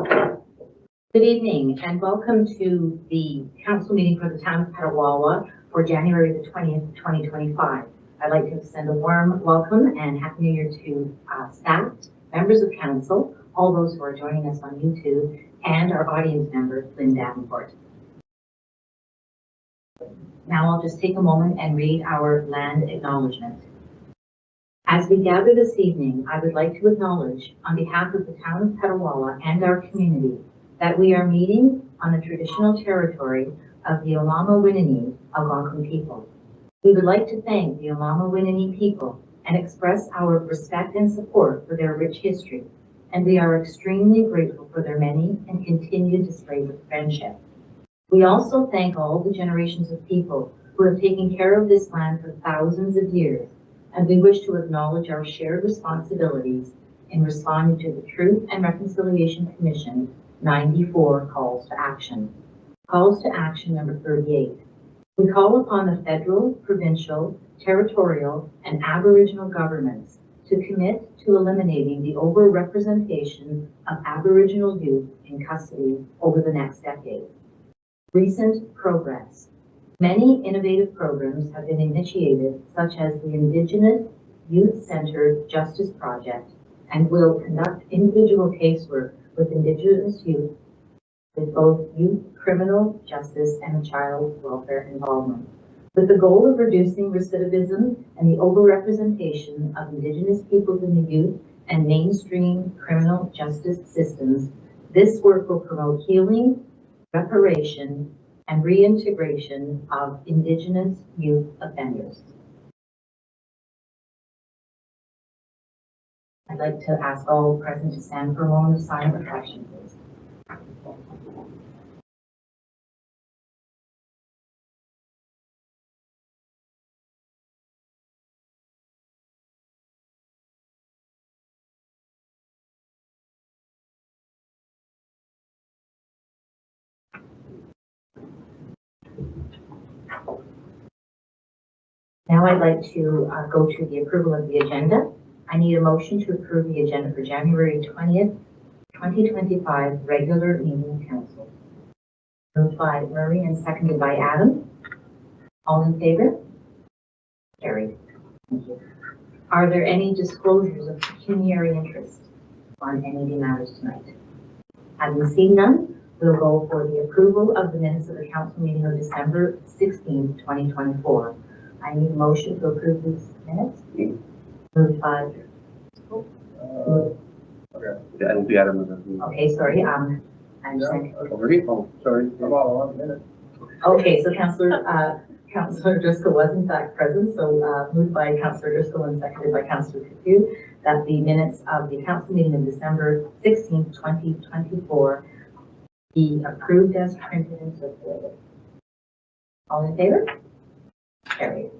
Good evening and welcome to the council meeting for the town of Petawawa for January the 20th, 2025. I'd like to extend a warm welcome and Happy New Year to staff, members of council, all those who are joining us on YouTube, and our audience member, Lynn Davenport. Now I'll just take a moment and read our land acknowledgement. As we gather this evening, I would like to acknowledge, on behalf of the town of Petawawa and our community, that we are meeting on the traditional territory of the Olama-Winini Algonquin people. We would like to thank the Olama-Winini people and express our respect and support for their rich history, and we are extremely grateful for their many and continued displays of friendship. We also thank all the generations of people who have taken care of this land for thousands of years, and we wish to acknowledge our shared responsibilities in responding to the Truth and Reconciliation Commission 94 calls to action. Calls to action number 38. We call upon the federal, provincial, territorial, and Aboriginal governments to commit to eliminating the overrepresentation of Aboriginal youth in custody over the next decade. Recent progress. Many innovative programs have been initiated, such as the Indigenous Youth-Centered Justice Project, and will conduct individual casework with Indigenous youth with both youth criminal justice and child welfare involvement, with the goal of reducing recidivism and the overrepresentation of Indigenous peoples in the youth and mainstream criminal justice systems. This work will promote healing, reparation, and reintegration of Indigenous youth offenders. I'd like to ask all present to stand for a moment of silent reflection, please. Now I'd like to go to the approval of the agenda. I need a motion to approve the agenda for January 20th, 2025 regular meeting of council. Moved by Murray and seconded by Adam. All in favor? Carried. Thank you. Are there any disclosures of pecuniary interest on any of the matters tonight? Having seen none, we'll go for the approval of the minutes of the council meeting of December 16th, 2024. I need a motion to approve these minutes. Moved by. Okay, sorry. I'm sorry. Sorry. Okay, so Councillor Driscoll was in fact present, so moved by Councillor Driscoll and seconded by Councillor Coutu that the minutes of the council meeting of December 16th, 2024 be approved as printed and circulated. All in favor? Carried.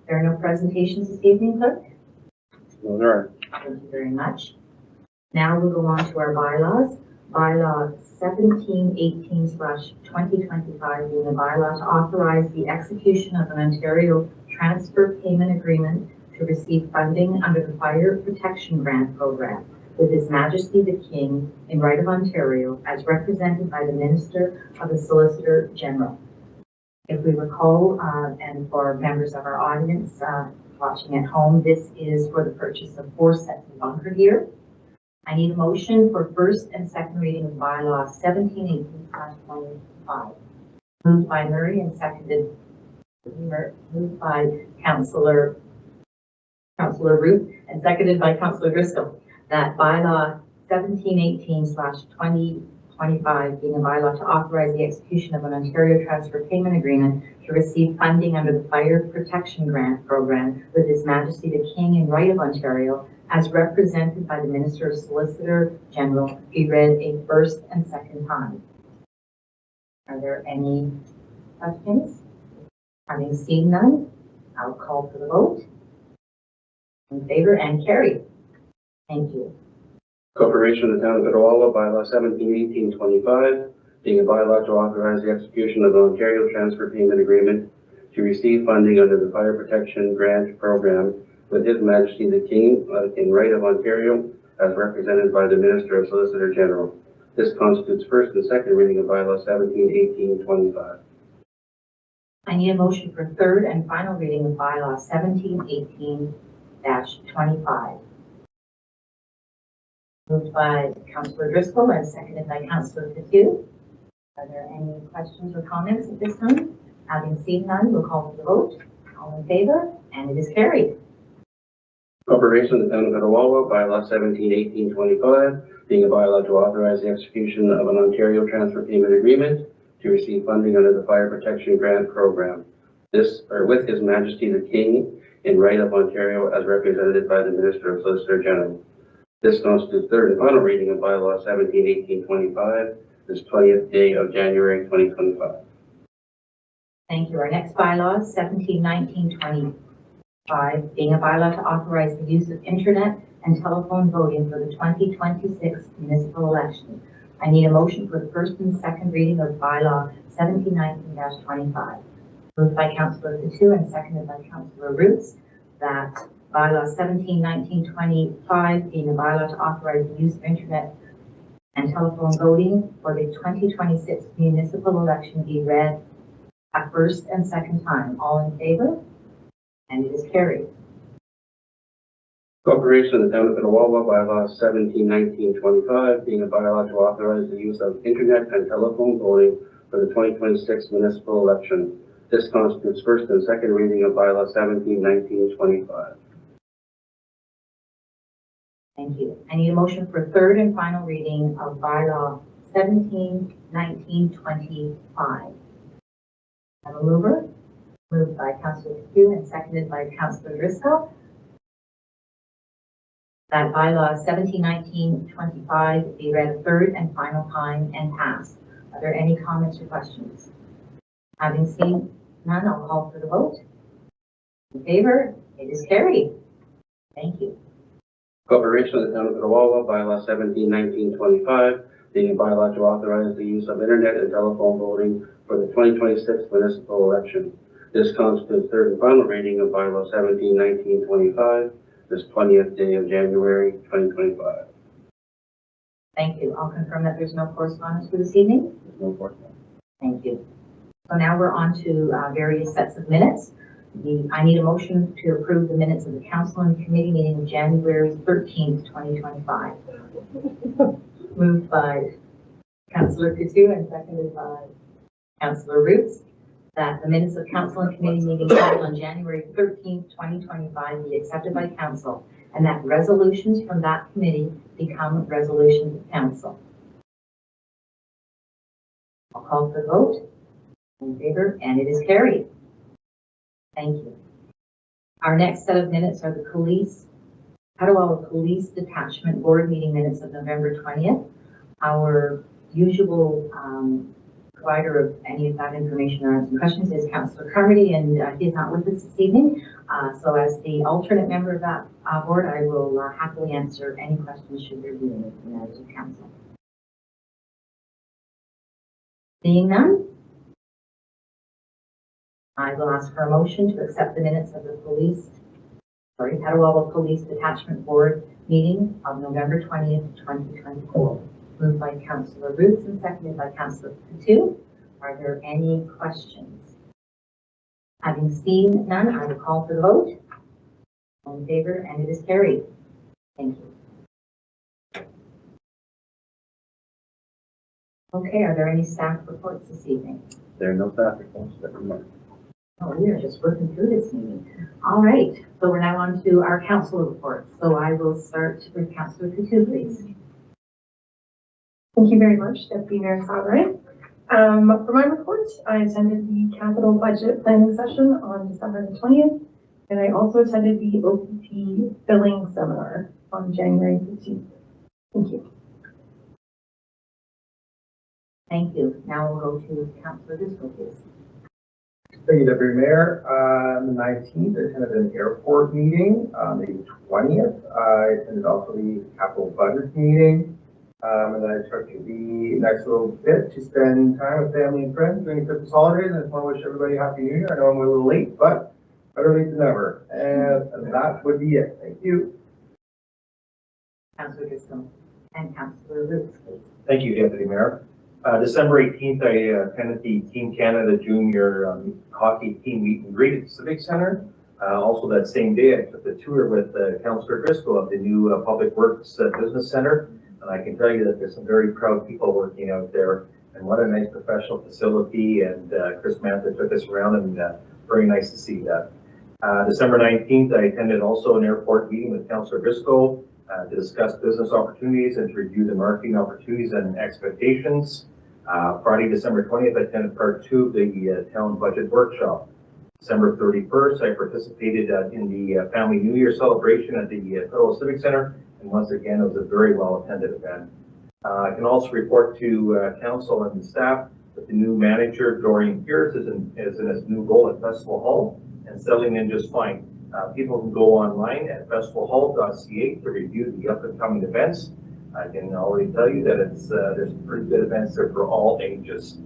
There are no presentations this evening, clerk? No, there are. Thank you very much. Now we'll go on to our bylaws. Bylaw 1718/2025 being a bylaw to authorize the execution of an Ontario transfer payment agreement to receive funding under the Fire Protection Grant Program with His Majesty the King in right of Ontario as represented by the Minister of the Solicitor General. If we recall, and for members of our audience watching at home, this is for the purchase of 4 sets of bunker gear. I need a motion for first and second reading of bylaw 1718/2025. Moved by Murray and seconded, moved by Councillor Root and seconded by Councillor Driscoll, that bylaw 1718/2025 being a bylaw to authorize the execution of an Ontario transfer payment agreement to receive funding under the Fire Protection Grant Program with His Majesty the King in right of Ontario as represented by the Minister of Solicitor General be read a first and second time. Are there any questions? Having seen none, I'll call for the vote. In favor and carried. Thank you. Corporation of the Town of Petawawa, bylaw 1718/25, being a bylaw to authorize the execution of an Ontario transfer payment agreement to receive funding under the Fire Protection Grant Program with His Majesty the King in right of Ontario as represented by the Minister of Solicitor General. This constitutes first and second reading of bylaw 171825. I need a motion for third and final reading of bylaw 1718-25. Moved by Councillor Driscoll and seconded by Councillor Coutu. Are there any questions or comments at this time? Having seen none, we'll call for the vote. All in favor? And it is carried. Corporation of the Town of Petawawa, bylaw 171825, being a bylaw to authorize the execution of an Ontario transfer payment agreement to receive funding under the Fire Protection Grant Program. This, or with His Majesty the King, in right of Ontario, as represented by the Minister of Solicitor General. This constitutes third and final reading of bylaw 171825, this 20th day of January 2025. Thank you. Our next bylaw, 1719-25, being a bylaw to authorize the use of internet and telephone voting for the 2026 municipal election. I need a motion for the first and second reading of bylaw 1719-25. Moved by Councillor Coutu and seconded by Councillor Roots, that bylaw 1719-25, being a bylaw to authorize the use of internet and telephone voting for the 2026 municipal election, be read a first and second time. All in favor? And it is carried. Corporation of the Town of Petawawa, bylaw 171925, being a bylaw to authorize the use of internet and telephone voting for the 2026 municipal election. This constitutes first and second reading of bylaw 171925. Thank you. I need a motion for third and final reading of bylaw 1719-25. Have a mover? Moved by Councillor Coutu and seconded by Councillor Driscoll, that bylaw 1719-25 be read a third and final time and passed. Are there any comments or questions? Having seen none, I'll call for the vote. In favor? It is carried. Thank you. Corporation of the Town of Petawawa, bylaw 171925, being a bylaw to authorize the use of internet and telephone voting for the 2026 municipal election. This constitutes third and final reading of bylaw 171925, this 20th day of January 2025. Thank you. I'll confirm that there's no correspondence for this evening. There's no correspondence. Thank you. So now we're on to various sets of minutes. I need a motion to approve the minutes of the Council and Committee meeting of January 13th, 2025. Moved by Councillor Coutu and seconded by Councillor Roots, that the minutes of Council and Committee meeting held on January 13th, 2025 be accepted by Council, and that resolutions from that committee become resolutions of Council. I'll call for the vote. In favor, and it is carried. Thank you. Our next set of minutes are the Petawawa Police Detachment Board meeting minutes of November 20th. Our usual provider of any of that information or answering questions is Councillor Carmody, and he is not with us this evening. So as the alternate member of that board, I will happily answer any questions should there be any from members of Council. Seeing none, I will ask for a motion to accept the minutes of the Petawawa Police Detachment Board meeting of November 20th, 2024. Moved by Councillor Roots and seconded by Councillor Coutu. Are there any questions? Having seen none, I will call for the vote. All in favor, and it is carried. Thank you. Okay, are there any staff reports this evening? There are no staff reports that remark. Oh, we are just working through this meeting. All right, so we're now on to our council reports. So I will start with Councillor Coutu, please. Thank you very much, Deputy Mayor Salgren. For my report, I attended the capital budget planning session on December the 20th, and I also attended the OPP billing seminar on January 15th. Thank you. Thank you. Now we'll go to Councillor Driscoll, please. Thank you, Deputy Mayor. On the 19th, I attended an airport meeting. On the 20th, I attended also the capital budget meeting. And then I took the next little bit to spend time with family and friends during the Christmas holidays. And I just want to wish everybody a Happy New Year. I know I'm a little late, but better late than never. And that would be it. Thank you. Councillor Driscoll, and Councillor Roots, please. Thank you, Deputy Mayor. December 18th, I attended the Team Canada Junior Hockey Team Meet and Greet at the Civic Center. Also that same day, I took the tour with Councillor Driscoll of the new Public Works Business Center. And I can tell you that there's some very proud people working out there. And what a nice professional facility. And Chris Mantha took us around, and very nice to see that. December 19th, I attended also an airport meeting with Councillor Driscoll to discuss business opportunities and to review the marketing opportunities and expectations. Friday, December 20th, I attended part 2 of the town budget workshop. December 31st, I participated in the Family New Year celebration at the Petawawa Civic Center, and once again, it was a very well-attended event. I can also report to council and the staff that the new manager, Dorian Pierce, is in his new role at Festival Hall and settling in just fine. People can go online at festivalhall.ca to review the up-and-coming events. I can already tell you that there's pretty good events there for all ages.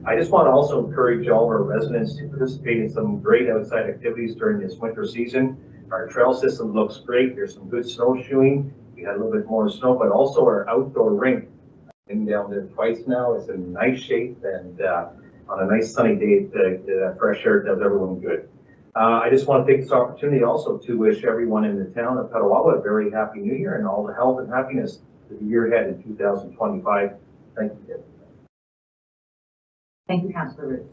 I just want to also encourage all of our residents to participate in some great outside activities during this winter season. Our trail system looks great. There's some good snowshoeing. We had a little bit more snow, but also our outdoor rink. I've been down there twice now. It's in nice shape, and on a nice sunny day, the fresh air does everyone good. I just want to take this opportunity also to wish everyone in the town of Petawawa a very happy new year and all the health and happiness for the year ahead in 2025. Thank you. Thank you, Councillor Roots.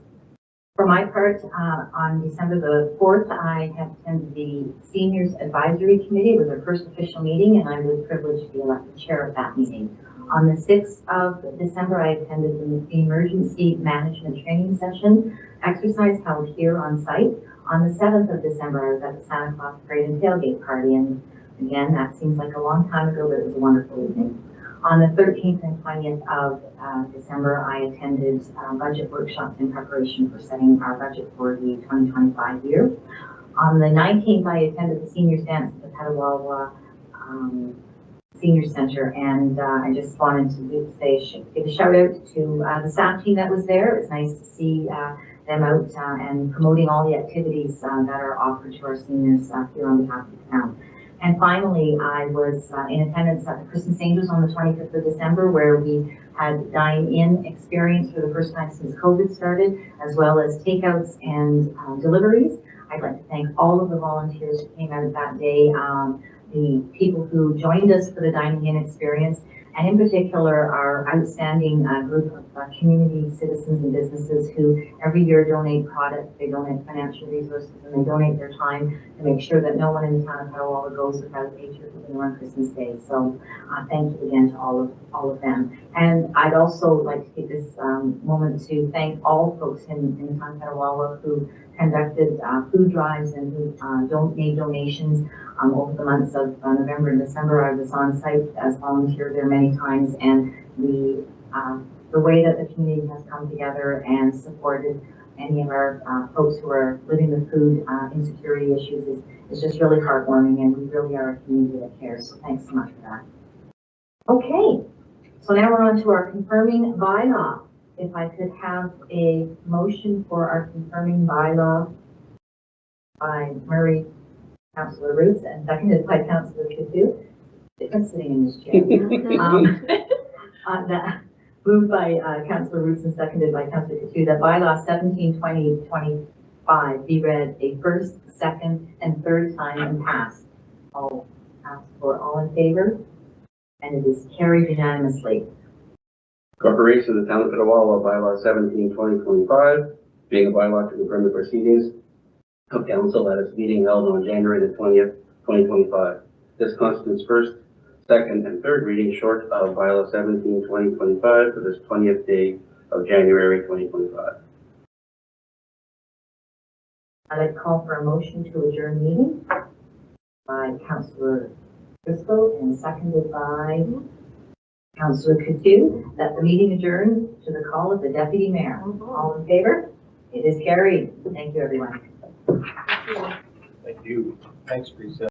For my part, on December the 4th, I have attended the Seniors Advisory Committee. It was our first official meeting, and I was privileged to be elected chair of that meeting. On the 6th of December, I attended the Emergency Management Training Session, exercise held here on site. On the 7th of December, I was at the Santa Claus Parade and Tailgate Party, and again, that seems like a long time ago, but it was a wonderful evening. On the 13th and 20th of December, I attended budget workshops in preparation for setting our budget for the 2025 year. On the 19th, I attended the Seniors Dance at the Petawawa Senior Center, and I just wanted to give a shout out to the staff team that was there. It's nice to see them out and promoting all the activities that are offered to our seniors here on behalf of the town. And finally, I was in attendance at the Christmas Angels on the 25th of December, where we had dine-in experience for the first time since COVID started, as well as takeouts and deliveries. I'd like to thank all of the volunteers who came out that day, the people who joined us for the dining-in experience, and in particular, our outstanding group of community citizens and businesses who every year donate products, they donate financial resources, and they donate their time to make sure that no one in the town of Petawawa goes without a paycheck on Christmas Day. So thank you again to all of them. And I'd also like to take this moment to thank all folks in the town of Petawawa who conducted food drives and who made donations over the months of November and December. I was on site as volunteer there many times, and the way that the community has come together and supported any of our folks who are living with food insecurity issues is just really heartwarming, and we really are a community that cares. So thanks so much for that. Okay, so now we're on to our confirming bylaw. If I could have a motion for our confirming bylaw by Murray, Councillor Roots, and seconded by Councillor Kadu. Different sitting in this chair. Moved by Councillor Roots and seconded by Councillor Kadu, that bylaw 17/2025 be read a first, second, and third time and passed. I'll ask for all in favor, and it is carried unanimously. Corporation of the Town of Petawawa, bylaw 17/2025, being a bylaw to confirm the proceedings of council at its meeting held on January the 20th, 2025. This constitutes first, second, and third reading short of bylaw 17/2025 for this 20th day of January 2025. I'd like to call for a motion to adjourn meeting by Councillor Driscoll and seconded by Councillor Kadu, that the meeting adjourn to the call of the Deputy Mayor. All in favor? It is carried. Thank you, everyone. Thank you. Thanks, Teresa.